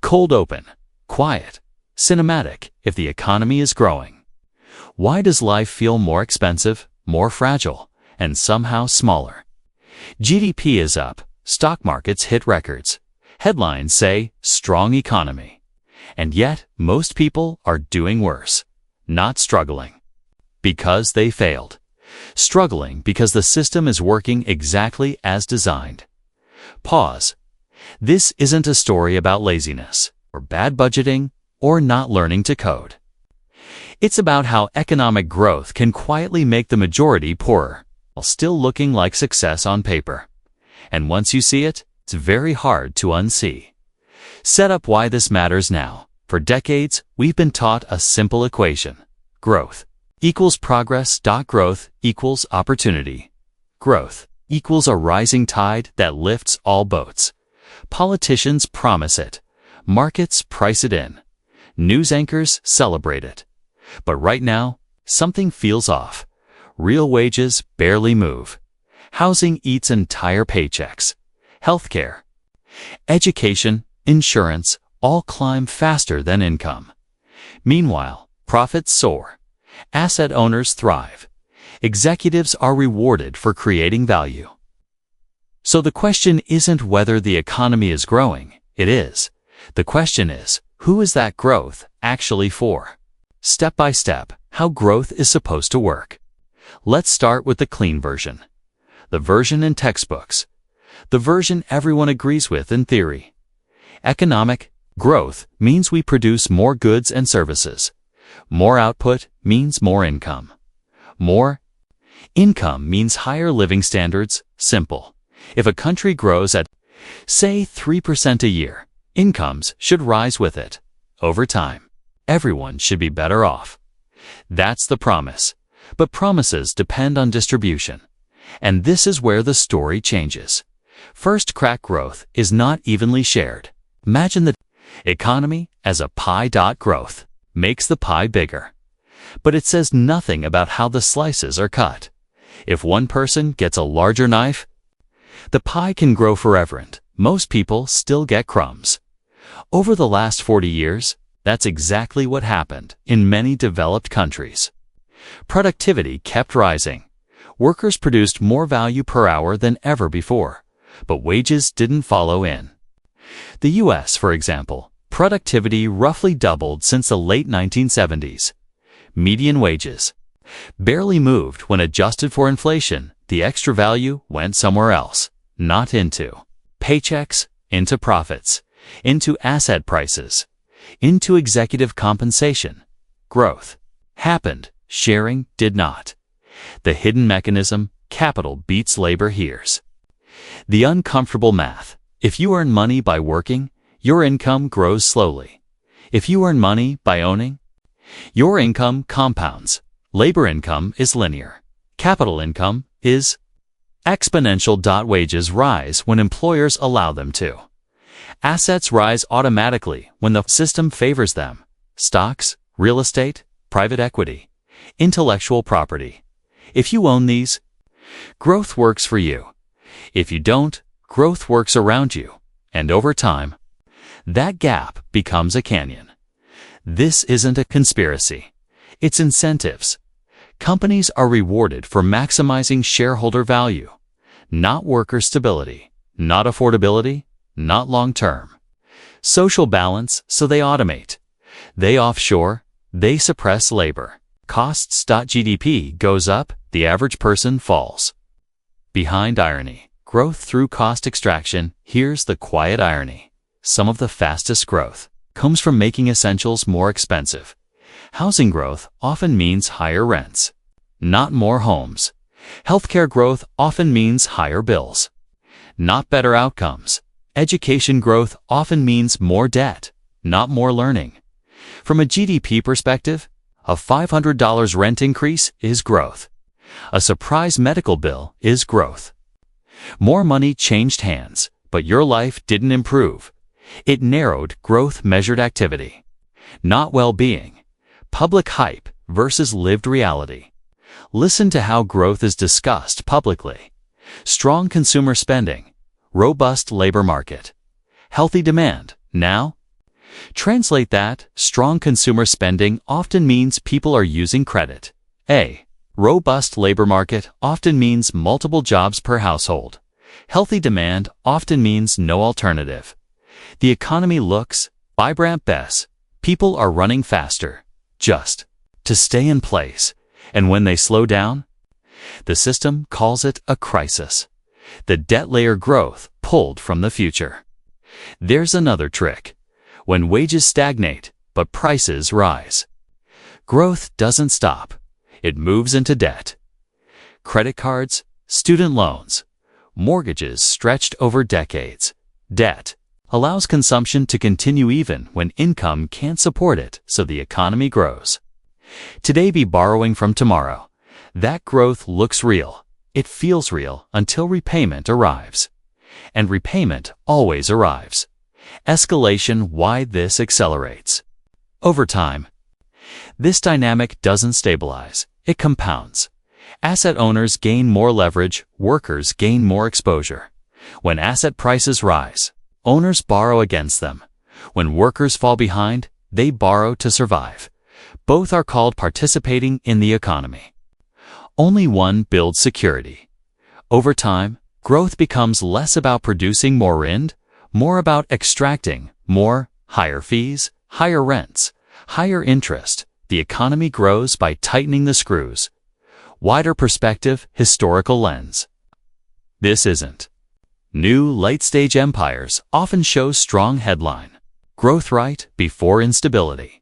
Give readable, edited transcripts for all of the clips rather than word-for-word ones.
Cold open, quiet, cinematic if the economy is growing. Why does life feel more expensive, more fragile, and somehow smaller? GDP is up, stock markets hit records. Headlines say, strong economy. And yet, most people are doing worse, not struggling because they failed. Struggling because the system is working exactly as designed. Pause. This isn't a story about laziness, or bad budgeting, or not learning to code. It's about how economic growth can quietly make the majority poorer, while still looking like success on paper. And once you see it, it's very hard to unsee. Set up why this matters now. For decades, we've been taught a simple equation. Growth equals progress. Growth equals opportunity. Growth equals a rising tide that lifts all boats. Politicians promise it. Markets price it in. News anchors celebrate it. But right now, something feels off. Real wages barely move. Housing eats entire paychecks. Healthcare, education, insurance all climb faster than income. Meanwhile, profits soar. Asset owners thrive. Executives are rewarded for creating value. So the question isn't whether the economy is growing, it is. The question is, who is that growth actually for? Step by step, how growth is supposed to work. Let's start with the clean version. The version in textbooks. The version everyone agrees with in theory. Economic growth means we produce more goods and services. More output means more income. More income means higher living standards. Simple. If a country grows at, say, 3% a year, incomes should rise with it. Over time, everyone should be better off. That's the promise. But promises depend on distribution. And this is where the story changes. First crack growth is not evenly shared. Imagine the economy as a pie. Growth makes the pie bigger. But it says nothing about how the slices are cut. If one person gets a larger knife, the pie can grow forever and most people still get crumbs. Over the last 40 years, that's exactly what happened in many developed countries. Productivity kept rising. Workers produced more value per hour than ever before, but wages didn't follow in. The US, for example, productivity roughly doubled since the late 1970s. Median wages barely moved when adjusted for inflation. The extra value went somewhere else, not into paychecks, into profits, into asset prices, into executive compensation. Growth happened, sharing did not. The hidden mechanism, capital beats labor here's the uncomfortable math. If you earn money by working, your income grows slowly. If you earn money by owning, your income compounds. Labor income is linear. Capital income is exponential. Wages rise when employers allow them to. Assets rise automatically when the system favors them. Stocks, real estate, private equity, intellectual property. If you own these, growth works for you. If you don't, growth works around you. And over time, that gap becomes a canyon. This isn't a conspiracy. It's incentives. Companies are rewarded for maximizing shareholder value, not worker stability, not affordability, not long-term. Social balance, so they automate. They offshore, they suppress labor. Costs. GDP goes up, the average person falls. Behind irony, growth through cost extraction, here's the quiet irony. Some of the fastest growth comes from making essentials more expensive. Housing growth often means higher rents, not more homes. Healthcare growth often means higher bills, not better outcomes. Education growth often means more debt, not more learning. From a GDP perspective, a $500 rent increase is growth. A surprise medical bill is growth. More money changed hands, but your life didn't improve. It narrowed growth measured activity, not well-being. Public hype versus lived reality. Listen to how growth is discussed publicly. Strong consumer spending, robust labor market, healthy demand. Now, Translate that, strong consumer spending often means people are using credit. A. Robust labor market often means multiple jobs per household. Healthy demand often means no alternative. The economy looks vibrant best. People are running faster, just to stay in place. And when they slow down, the system calls it a crisis. The debt layer growth pulled from the future. There's another trick. When wages stagnate, but prices rise, growth doesn't stop. It moves into debt. Credit cards, student loans, mortgages stretched over decades. Debt allows consumption to continue even when income can't support it, so the economy grows. Today be borrowing from tomorrow. That growth looks real. It feels real until repayment arrives. And repayment always arrives. Escalation: why this accelerates. Over time, this dynamic doesn't stabilize, it compounds. Asset owners gain more leverage, workers gain more exposure. When asset prices rise, owners borrow against them. When workers fall behind, they borrow to survive. Both are called participating in the economy. Only one builds security. Over time, growth becomes less about producing more rent, more about extracting more, higher fees, higher rents, higher interest. The economy grows by tightening the screws. Wider perspective, historical lens. This isn't new. Late-stage empires often show strong headline. Growth right before instability.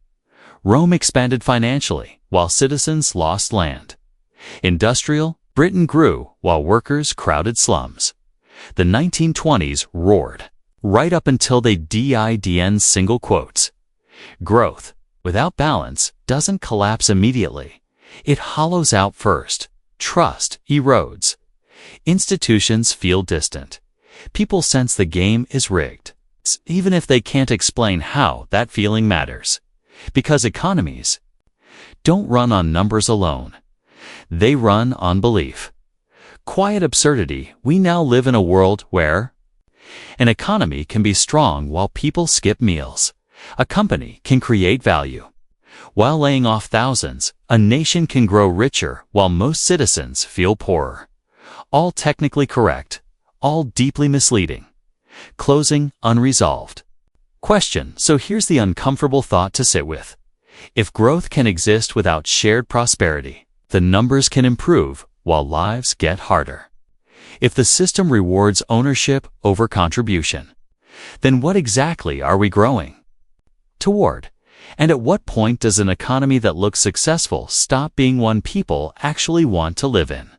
Rome expanded financially while citizens lost land. Industrial, Britain grew while workers crowded slums. The 1920s roared, right up until they didn't single quotes. Growth without balance doesn't collapse immediately. It hollows out first. Trust erodes. Institutions feel distant. People sense the game is rigged, even if they can't explain how. That feeling matters. Because economies don't run on numbers alone. They run on belief. Quiet absurdity: we now live in a world where an economy can be strong while people skip meals. A company can create value while laying off thousands. A nation can grow richer while most citizens feel poorer. All technically correct, all deeply misleading. Closing: unresolved question. So here's the uncomfortable thought to sit with. If growth can exist without shared prosperity, the numbers can improve while lives get harder. If the system rewards ownership over contribution, then what exactly are we growing toward? And at what point does an economy that looks successful stop being one people actually want to live in?